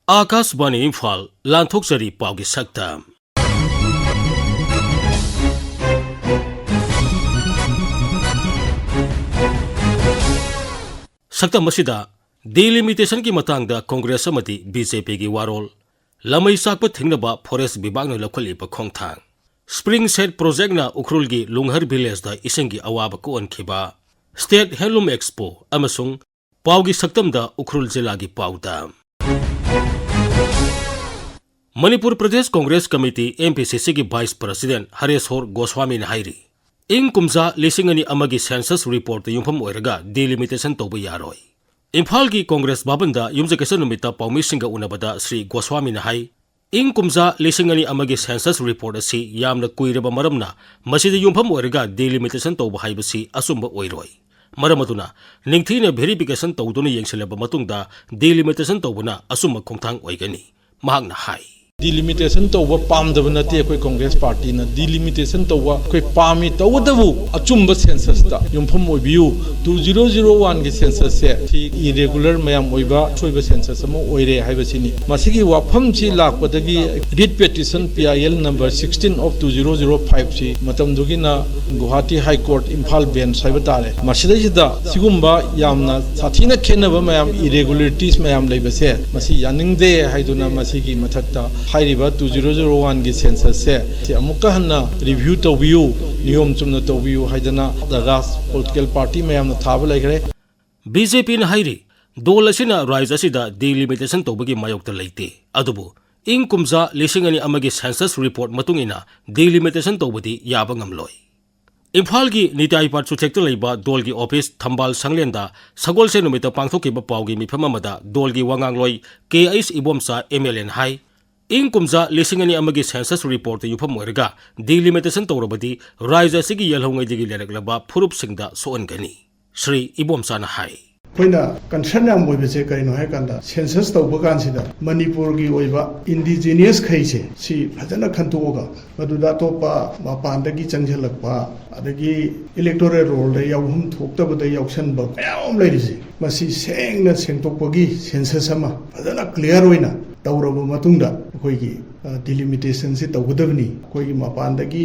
Akashvani Imphal Thokchom Paugi Saktam Saktam Masida delimitation ki matangda Congress amati BJP ki warol lamai sakpa thingnaba forest bibag na lakhali pa khongthang Spring Set project na Ukhrul gi Lunghar village da isengi awaba ko ankhiba State Handloom Expo amasung Paugi Saktam da Ukhrul jila gi pauda Manipur Pradesh Congress Committee MPCC ki Vice President Hareshwar Goswami na hairi ing kumza lisingani amagi census report yumpham oiraga delimitation toba yaroi Imphal ki Congress babanda yumjakesa numita paumi singa unabada Sri Goswami na hai ing kumza lisingani amagi census report asi yamna kuiraba maramna masida yumpham oiraga delimitation toba haibasi asumba oiroi maramatuna ningthina verification tawduna yengsilaba matungda delimitation tawbuna asumma khongthang oigani mahakna hai delimitation to pam the nati koi Congress party na delimitation to koi pami to dabu achumba census ta yumpham oibiu 2001 gi census se thi irregular mayam oiba choiba census mo oire haibasini masigi wafam chi lakpadagi writ petition PIL number 16 of 2005 chi matam dugina Guwahati High Court Imphal bench haibatare masidajida sigumba yamna sathina khenaba mayam irregularities mayam leibase masi yaningde haiduna masigi mathakta Hairiba 2001 gi census se amuka hanna review to view niyom chumna to view haidana the last political party mayam na thaba laikre BJP na hairi dol asina rise asida delimitation tobagi mayokta leite adubu ing kumza lisingani amagi census report matungina delimitation tobadi yaba ngamloi Imphal gi nitai part sutekta leiba dol gi office thambal sanglenda sagol se numita pangthoki ba pawgi mifama mada dol gi wangangloi KS ibomsa MLN hai ing kumza lisingani amagi census report yupam oiraga delimitation tawrabadi raija sigi yalhongai digi leraglaba phurup singda soangani Sri ibomsa na hai Koina concern am oibese karino hai kanda census tawba kansida Manipur gi oiba indigenous khaise si phajana khantoga maduda topa mapandagi changjalakpa adagi electoral roll da yawhum thoktabada yawsanba ayam leirisi masi sengna sengtokpagi census ama phajana clear oina tawraba matungda koigi delimitation se tawgadabni koigi mapandagi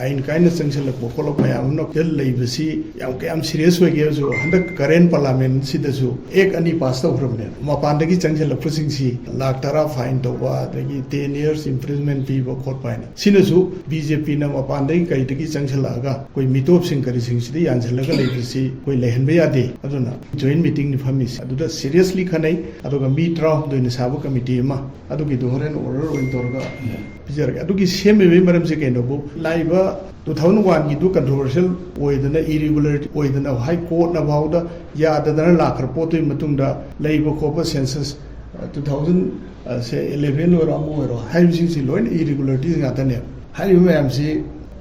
ain kaina changjalakpa kholok mayam no kel leibasi yam serious wege jo handak current parliament sidasu ek ani pass tawrabne mapandagi changjalakpa singsi lakh tara fine tawba adagi 10 years imprisonment pi ba khotpaina sinasu BJP na mapandagi kaitagi changjalaga koi mitop sing kari singsi yanjalaga leibasi koi lehenbe yade aduna joint meeting ni famis aduda seriously khanai aduga meet raw doina sabu committee ma adugi dohoren order oin torga bijarga adugi semebe maram se kenobu laiba 2001 gi du controversial oidana irregularity oidana high court na bauda yadadana lakhar potoi matungda leiba khopa census 2011 or amu ero haibsing si loin irregularities ngatane haibu mayam si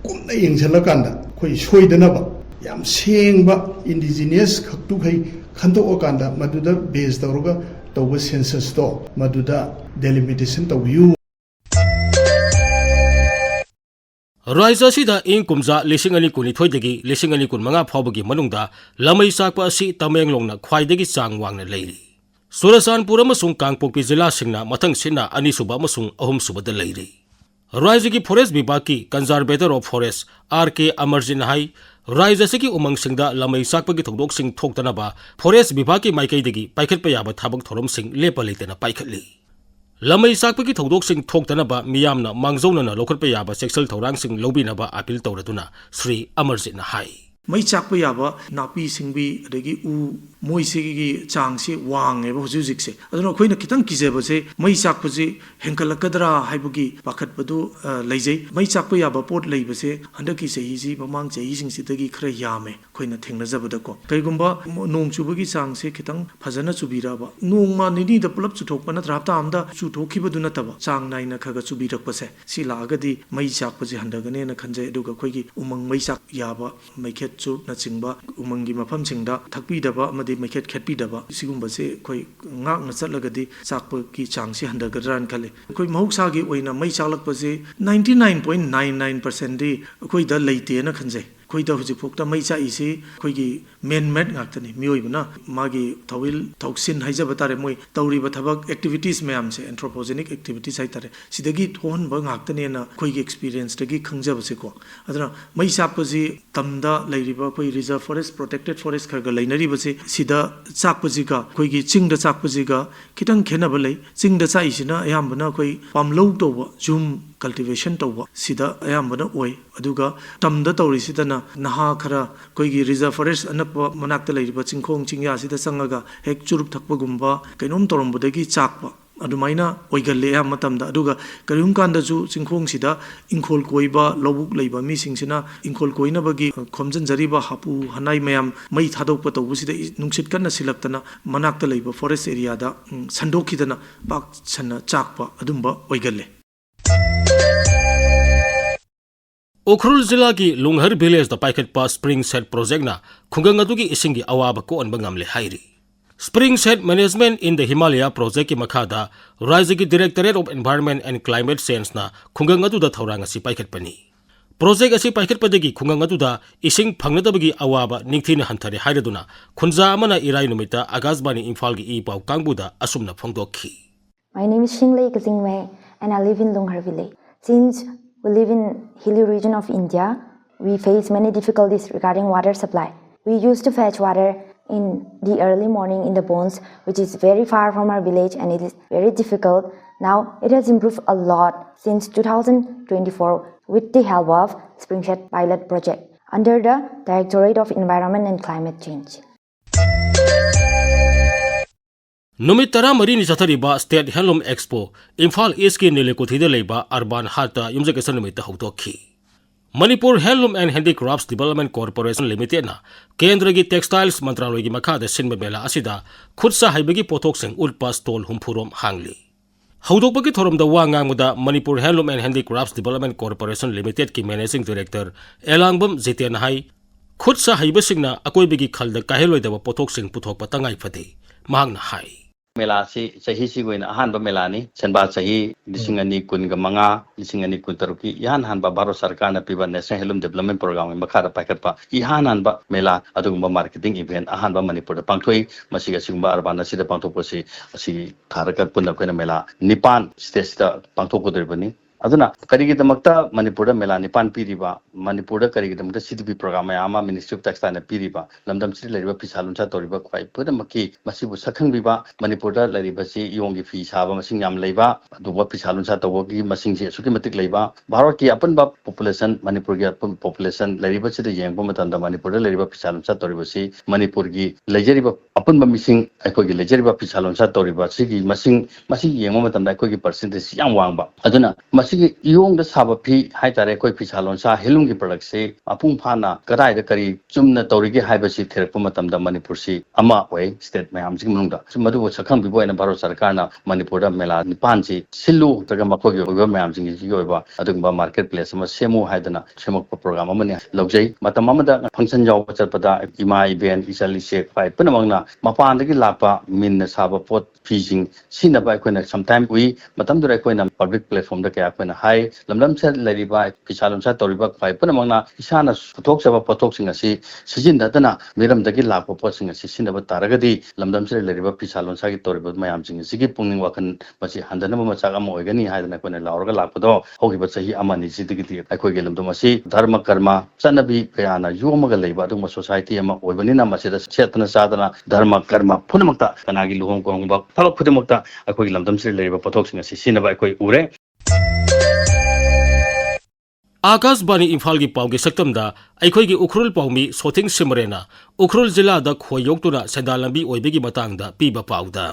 kumna yengchala kanda koi soidana ba yam sengba indigenous khaktu khai khanto okanda maduda base tawroga tawba census to maduda delimitation tawiu Raisa sida ing kumza lisingani kuni thoidagi lisingani kun manga phawbagi manungda lamai sakpa asi Tamenglong na khwaidagi chang wangna leiri Surasanpur amasung Kangpokpi jila singna mathang sina ani suba amasung ahum subada leiri Raisa ki forest bibaki conservator of forest RK Amarjin hai Raisa sigi umang singda lamai sakpagi thokdok sing thoktanaba forest bibaki maikaidagi paikhatpa yaba thabak thorom sing lepa leitena paikhatli Lamai sakpagi thokdok sing thoktanaba miyamna mangzawnana lokhatpa yaba sexual thorang sing lobinaba appeal tawraduna Sri Amarjit na hai Mai chakpa yaba napi singbi adagi u moi sigi chang se wang eba hujik se aduna khoina kitang kijeba se mai chakpa se henkalakadra haibugi pakhatpadu leijai mai chakpa yaba pot leibase handaki se hi mamang che sing sidagi khra yame khoina thengna jabada ko kaigumba nong chubagi chang se kitang phajana chubiraba nongma nini da pulap chuthokpa na trapta amda chuthokiba duna taba chang naina khaga chubirakpa se si lagadi mai chakpa je handagane na khanje aduga khoigi umang mai chak yaba mai khet chu na chingba umangi mafam singda thakpi daba amadi maikhet khetpi daba sigumba se khoi ngak na chatlagadi chakpa ki changsi handagaran khale khoi mahuksa gi oina mai chalakpa se 99.99% di khoi da leite na khanje ꯑꯩꯈꯣꯏꯗ ꯍꯧꯖꯤꯛꯐꯥꯎꯗ ꯃꯩ ꯆꯥꯛꯏꯁꯤ ꯑꯩꯈꯣꯏꯒꯤ main made ꯉꯥꯛꯇꯅꯤ ꯃꯤꯑꯣꯏꯕꯅ ꯃꯥꯒꯤ ꯊꯧꯏꯜ ꯊꯧꯁꯤꯟ ꯍꯥꯏꯖꯕ ꯇꯥꯔꯦ ꯃꯣꯏ ꯇꯧꯔꯤꯕ ꯊꯕꯛ ꯑꯦꯛꯇꯤꯚꯤꯇꯤꯁ ꯃꯌꯥꯝꯁꯦ ꯑꯦꯟꯊ꯭ꯔꯣꯄꯣꯖꯦꯅꯤꯛ ꯑꯦꯛꯇꯤꯚꯤꯇꯤꯁ ꯍꯥꯏꯇꯥꯔꯦ ꯁꯤꯗꯒꯤ ꯊꯣꯛꯍꯟꯕ ꯉꯥꯛꯇꯅꯦꯅ ꯑꯩꯈꯣꯏꯒꯤ ꯑꯦꯛꯁꯄꯤꯔꯤꯌꯦꯟꯁꯇꯒꯤ ꯈꯪꯖꯕꯁꯦꯀꯣ ꯑꯗꯨꯅ ꯃꯩ ꯆꯥꯛꯄꯁꯤ ꯇꯝꯗ ꯂꯩꯔꯤꯕ ꯑꯩꯈꯣꯏ ꯔꯤꯖꯔꯚ ꯐꯣꯔꯦꯁ ꯄ꯭ꯔꯣꯇꯦꯛꯇꯦꯗ ꯐꯣꯔꯦꯁ ꯈꯔ ꯂꯩꯅꯔꯤꯕꯁꯤ ꯁꯤꯗ ꯆꯥꯛꯄꯁꯤꯒ ꯑꯩꯈꯣꯏꯒꯤ ꯆꯤꯡꯗ ꯆꯥꯛꯄꯁꯤꯒ ꯈꯤꯇꯪ ꯈꯦꯠꯅꯕ ꯂꯩ ꯆꯤꯡꯗ ꯆꯥꯛꯏꯁꯤꯅ ꯑꯌꯥꯝꯕꯅ ꯑꯩꯈꯣꯏ ꯄꯥꯝꯂꯧ ꯇꯧꯕ ꯖꯨꯝ ꯀꯜꯇꯤꯚꯦꯁꯟ ꯇꯧꯕ ꯁꯤꯗ ꯑꯌꯥꯝꯕꯅ ꯑꯣꯏ ꯑꯗꯨꯒ ꯇꯝꯗ ꯇꯧꯔꯤꯁꯤꯗꯅ ꯅꯍꯥ ꯈꯔ ꯑꯩꯈꯣꯏꯒꯤ ꯔꯤꯖꯔꯚ ꯐꯣꯔꯦꯁ ꯑꯅꯛꯄ ꯃꯅꯥꯛꯇ ꯂꯩꯔꯤꯕ ꯆꯤꯡꯈꯣꯡ ꯆꯤꯡꯌꯥꯁꯤꯗ ꯆꯪꯉꯒ ꯍꯦꯛ ꯆꯨꯔꯨꯞ ꯊꯛꯄꯒꯨꯝꯕ ꯀꯩꯅꯣꯝ ꯇꯧꯔꯝꯕꯗꯒꯤ ꯆꯥꯛꯄ ꯑꯗꯨꯃꯥꯏꯅ ꯑꯣꯏꯒꯜꯂꯦ ꯑꯌꯥꯝꯕ ꯃꯇꯝꯗ ꯑꯗꯨꯒ ꯀꯔꯤꯒꯨꯝꯕ ꯀꯥꯟꯗꯁꯨ ꯆꯤꯡꯈꯣꯡꯁꯤꯗ ꯏꯪꯈꯣꯜ ꯀꯣꯏꯕ ꯂꯧꯕꯨꯛ ꯂꯩꯕ ꯃꯤꯁꯤꯡꯁꯤꯅ ꯏꯪꯈꯣꯜ ꯀꯣꯏꯅꯕꯒꯤ ꯈꯣꯝꯖꯤꯟꯖꯔꯤꯕ ꯍꯥꯄꯨ ꯍꯅꯥꯏ ꯃꯌꯥꯝ ꯃꯩ ꯊꯥꯗꯣꯛꯄ ꯇꯧꯕꯁꯤꯗ ꯅꯨꯡꯁꯤꯠ ꯀꯟꯅ ꯁꯤꯜꯂꯛꯇꯅ ꯃꯅꯥꯛꯇ ꯂꯩꯕ ꯐꯣꯔꯦꯁ ꯑꯦꯔꯤꯌꯥꯗ ꯁꯟꯗꯣꯛꯈꯤꯗꯅ ꯄꯥꯛ ꯁꯟꯅ ꯆꯥꯛꯄ ꯑꯗꯨꯝꯕ ꯑꯣꯏꯒꯜꯂꯦ ꯎꯈ꯭ꯔꯨꯜ ꯖꯤꯂꯥꯒꯤ ꯂꯨꯡꯍꯔ ꯚꯤꯂꯦꯖꯗ ꯄꯥꯏꯈꯠꯄ ꯁ꯭ꯄ꯭ꯔꯤꯡ ꯁꯦꯠ ꯄ꯭ꯔꯣꯖꯦꯛꯅ ꯈꯨꯡꯒꯪ ꯑꯗꯨꯒꯤ ꯏꯁꯤꯡꯒꯤ ꯑꯋꯥꯕ ꯀꯣꯛꯍꯟꯕ ꯉꯝꯂꯦ ꯍꯥꯏꯔꯤ ꯁ꯭ꯄ꯭ꯔꯤꯡ ꯁꯦꯠ ꯃꯦꯅꯦꯖꯃꯦꯟꯠ ꯏꯟ ꯗ ꯍꯤꯃꯥꯂꯌꯥ ꯄ꯭ꯔꯣꯖꯦꯛꯀꯤ ꯃꯈꯥꯗ ꯔꯥꯖ꯭ꯌꯒꯤ ꯗꯤꯔꯦꯛꯇꯣꯔꯦꯠ ꯑꯣꯐ ꯑꯦꯟꯚꯥꯏꯔꯟꯃꯦꯟꯠ ꯑꯦꯟड ꯀ꯭ꯂꯥꯏꯃꯦꯠ ꯆꯦꯟꯖꯅ ꯈꯨꯡꯒꯪ ꯑꯗꯨꯗ ꯊꯧꯔꯥꯡ ꯑꯁꯤ ꯄꯥꯏꯈꯠꯄꯅꯤ ꯄ꯭ꯔꯣꯖꯦꯛ ꯑꯁꯤ ꯄꯥꯏꯈꯠꯄꯗꯒꯤ ꯈꯨꯡꯒꯪ ꯑꯗꯨꯗ ꯏꯁꯤꯡ ꯐꯪꯅꯗꯕꯒꯤ ꯑꯋꯥꯕ ꯅꯤꯡꯊꯤꯅ ꯍꯟꯊꯔꯦ ꯍꯥꯏꯔꯗꯨꯅ ꯈꯨꯟꯖꯥ ꯑꯃꯅ ꯏꯔꯥꯏ ꯅꯨꯃꯤꯠꯇ ꯑꯥꯀꯥꯁꯕꯥꯅꯤ ꯏꯝꯐꯥꯜꯒꯤ ꯏ ꯄꯥꯎ ꯀꯥꯡꯕꯨꯗ ꯑꯁꯨꯝꯅ ꯐꯣꯡꯗꯣꯛꯈꯤ My name is Shinglei Kazingmei and I live in Lunghar village. Since we live in hilly region of India, we face many difficulties regarding water supply. We used to fetch water in the early morning in the ponds, which is very far from our village and it is very difficult. Now it has improved a lot since 2024 with the help of Springset Pilot Project under the Directorate of Environment and Climate Change. नुमित तरा मरीनी चथरिबा state handloom expo Imphal East की नीलेकुथीदा लेबा अर्बान हाटा युमजकेसन नुमित हौदोखी Manipur handloom and handicrafts development corporation limited ना केंद्र की टेक्सटाइल्स मंत्रालय की मखादा सिनबा मेला असिदा खुदसा हाइबगी पोथोकसिंग उल्पा स्टॉल हुमफुरोम हांगली हौदोकपगी थोरमदा वा ngamada Manipur handloom and handicrafts development corporation limited की मैनेजिंग डायरेक्टर एलांगबम जितेन हाई खुदसा हाइबसिंगना अकोइबगी खलदा काहेलोइदबा पोथोकसिंग पुथोकपा तंगाई फदे मांगना हाई मेला से सही सी गोइन अहानबा मेलानी सनबा सही लिसिंग अनि कुनगा मंगा लिसिंग अनि कुन तरुकी इहान हानबा भारत सरकार न पिबा नेशनल हेलूम डेवलपमेंट प्रोग्राम में मखादा पाइखतपा इहान हानबा मेला अदुगुंबा मार्केटिंग इवेंट अहानबा मणिपुर पांगथोई मसिगा सिगुंबा अर्बान सिदा पांगथोपसी असि थारका पुनना कोइना मेला निपान स्टेजदा पांगथोपदरिबनी अदुना करिगिदमक्ता मणिपुर मेला निपान पीरिबा मणिपुर करिगिदमक्ता सीडीपी प्रोग्राम यामा मिनिस्ट्री ऑफ टेक्सटाइल पीरिबा लमदम सिरि लरिबा फिसालुनसा तोरिबा ख्वाइ पुदमकी मसिबु सखंबिबा मणिपुर लरिबसी योंगी फी साबा मसिंग याम लेबा अदुबा फिसालुनसा तोबगी मसिंग से सुकी मतिक लेबा भारत की अपनबा पॉपुलेशन मणिपुर की अपन पॉपुलेशन लरिबसिदा येंगबा मतंदा मणिपुर लरिबा फिसालुनसा तोरिबसी मणिपुर की लेजरिबा अपनबा मिसिंग अखोगी लेजरिबा फिसालुनसा तोरिबा सिगी मसिंग मसि येंगबा मतंदा अखोगी परसेंटेज याम वांगबा अदुना मसिगी इयोंग द साबा फी हाइतारे कोई फिसालोंसा हेलुंग की प्रोडक्ट से अपुंग फाना कदाय द करी चुमना तौरिगे हाइबसी थेरकपा मतमदा मणिपुर सी अमा ओय स्टेट मयाम सिंग मनुंगदा मदु सखंग बिबोयना भारत सरकार ना मणिपुर दा मेला निपान सी सिल्लु तगा मखोगी ओबा मयाम सिंग जी ओबा अदुगबा मार्केट प्लेस अमा सेमो हाइदना सेमक प्रोग्राम अमने लौजै मतम अमदा फंक्शन जाव चतपदा इमा इवेंट इचली शेक फाइ पुनमंगना मपान दगी लापा मिन साबा पोट फीजिंग सिनबा अखोना समटाइम वी मतम दुरा अखोना पब्लिक प्लेटफॉर्म दा क्या अखोना हाई लमलम से लरिबा फिसालुनसा तौरिबा ख्वाइ पुनमंगना इसाना पुथोकसबा पोथोकसिंग असि सिजिनदना मिरमदगी लापा पोतसिंग असि सिनबा तारगदी लमदम से लरिबा फिसालुनसा की तौरिबा मयाम सिंग सिगी पुंगिंग वाखन मसि हंदनबा मचाक अम ओइगनी हाइदना कोना लावरगा लापदो होगिबा सही अमानि सिदिगिति अखोइगे लमदम असि धर्म कर्म चनबी कयाना योमगा लेबा अदुम सोसाइटी अमा ओइबनिना मसिदा सेतना सादना धर्म कर्म पुनमक्ता कनागी लुहोंग कोंगबा थलक खुदमक्ता अखोइगे लमदम से लरिबा पोथोकसिंग असि सिनबा अखोइ उरे आकाशवाणी इम्फाल की पाव की सक्तमदा अखोई की उखरुल पाउमी सोथिंग सिमरेना उखरुल जिला द खोयोक्तुना सेंदा लंबी ओइबेगी मतंगदा पीबा पाउदा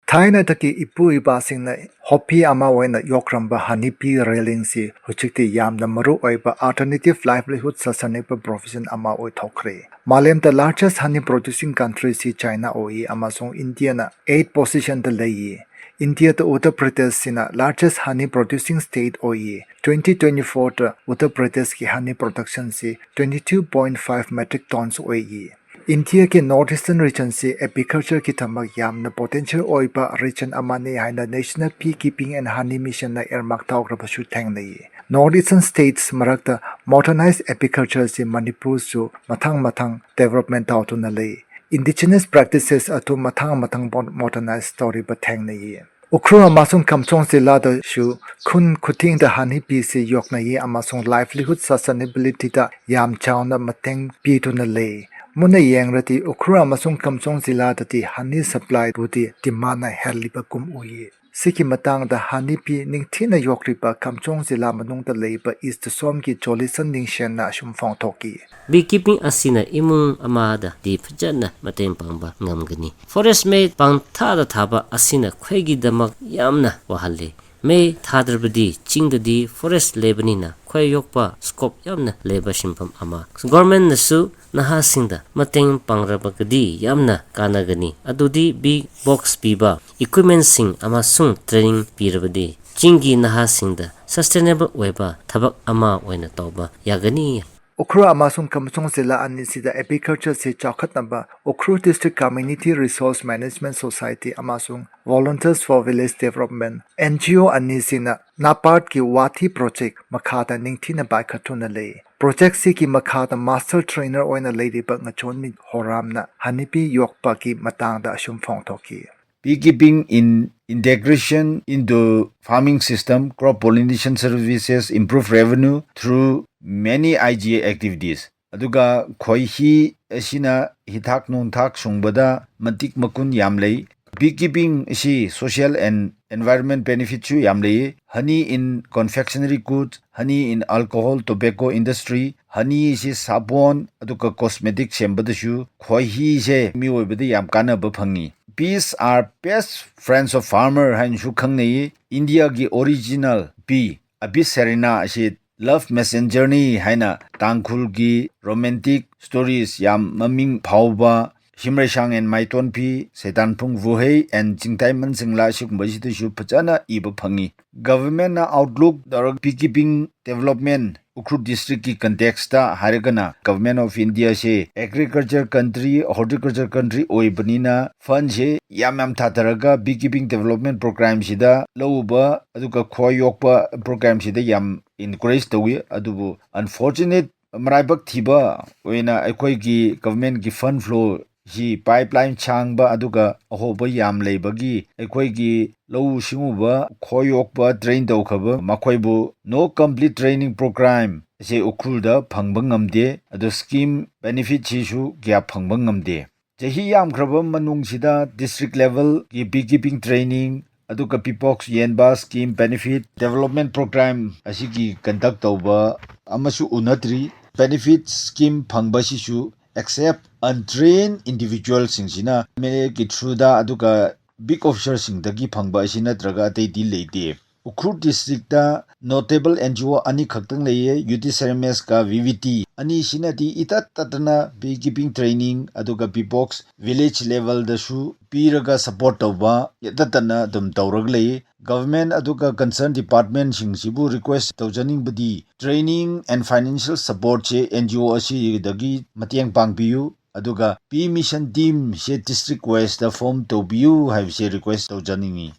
थाइना तकी इपु इपासिंगना हॉपी अमा ओइना योक्रम्बा हनीपी रेलिंगसी हुचिकते यामना मरु ओइबा अल्टरनेटिव लाइवलीहुड सस्टेनेबल प्रोफेशन अमा ओइ थोखरे मालेम the largest honey producing country सी चाइना ओइ अमासोंग इंडिया ना 8 पोजीशन द लई India to Uttar Pradesh sina largest honey producing state OE 2024 to Uttar Pradesh ki honey production se 22.5 metric tons OE India ke northeastern region se agriculture ki thamak yamna potential oiba region amani haina National Beekeeping and Honey Mission na earmark tawgra shu thangnei. Northeastern states marakta modernized agriculture se Manipur su mathang development tawtu na lei. Indigenous practices atu mathang modernized story ba thangnei. Ukru amasung kamchong zila da shu kun kuting da hani pi se yok na ye amasung livelihood sustainability da yam chaw na mateng pi tu na le. Muna yang rati ukru amasung kamchong zila da ti hani supply budi demand na heli ba kum uye. Siki matang da hani pi ning tina yok riba kamchong zila manung da le ba is the som ki jolisan ning shen na shum fong toki. Beekeeping asina imung amada di fajana mateng pangba ngamgani. Forest may pang thada thaba asina khwegi damak yamna wahale. May thadrabadi chingdadi forest lebanina khway yokpa scope yamna leba shimpam ama. Government nasu naha singda mateng pangrabagadi yamna kanagani. Adudi big box piba equipment sing ama sung training pirabadi. Chingi naha singda sustainable weba thabak ama waina tawba yagani. Ukru amasung kamchong zila anisida agriculture se chakhat namba Ukru District Community Resource Management Society amasung Volunteers for Village Development NGO anisina napart ki wati project makhata ningthina bai khatuna le project si ki makhata master trainer oina lady ba ngachon mi horamna hanipi yokpa ki matang da ashum phong thoki. Beekeeping in integration into farming system, crop pollination services, improve revenue through many IGA activities. Aduga khoi hi asina hithak nung thak sungbada matik makun yamlei. Beekeeping is social and environment benefit chu yamlei. Honey in confectionery goods, honey in alcohol, tobacco industry, honey is sabon, aduga cosmetic shembadashu, khoi hi se miwebada yam kana ba phangi. Bees are best friends of farmer hain shu khangnei. India ki original bee Abyss serena ashi love messenger ni haina tangkhul ki romantic stories yam maming phauba Himre Shang and Maiton P, Setan Pung Vuhei and Jingtai Mansingla Shukbashi Shu Pachana Iba Pangi. Government outlook the beekeeping development Ukru district ki context ta Haragana Government of India se agriculture country horticulture country oibanina fund se yam thataraga beekeeping development program sida lauba aduka khoyokpa program sida yam encourage tawi adubu unfortunate maraibak thiba oina akoi ki government ki fund flow hi pipeline changba aduga ahoba yam leibagi ekoi gi low singuba khoyokba train daukhaba makhoibu no complete training program se ukhulda phangba ngamde adu scheme benefit chisu gya phangba ngamde jahi yam khraba manung sida district level ki beekeeping training aduga pipox yenba scheme benefit development program asigi conduct tauba amasu unatri benefit scheme phangba sisu except untrained individuals singina mele ki through da aduga big officer sing dagi phangba sina draga te di leide Ukhrut district da notable NGO ani khaktang leye UTSRMS ka VVT ani sinati itat tatana beekeeping training aduga beebox village level da shu piraga support tawba yatatana dum tawrag leye government aduga concerned department sing sibu request tawjaning budi training and financial support che NGO asi dagi matiang pangpiu aduga P mission team she district west da form to biu have she request tawjaningi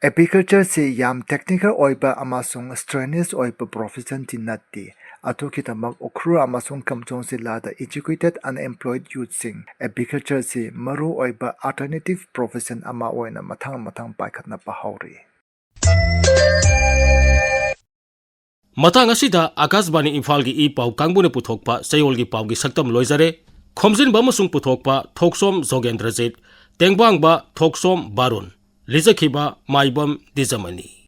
Agriculture se yam technical oiba amasung strenuous oiba profession tinati atukitamak okru amasung kamchong sila da educated unemployed youth sing agriculture se maru oiba alternative profession ama oina mathang paikhatna pahauri Matang asida Akashbani Imphal gi I pau kangbune puthokpa sayol gi pau gi saktam loizare khomjin ba masung puthokpa Thokchom Zogendrajit tengbang ba Thokchom Barun Lizakhiba Maibam Dwijamani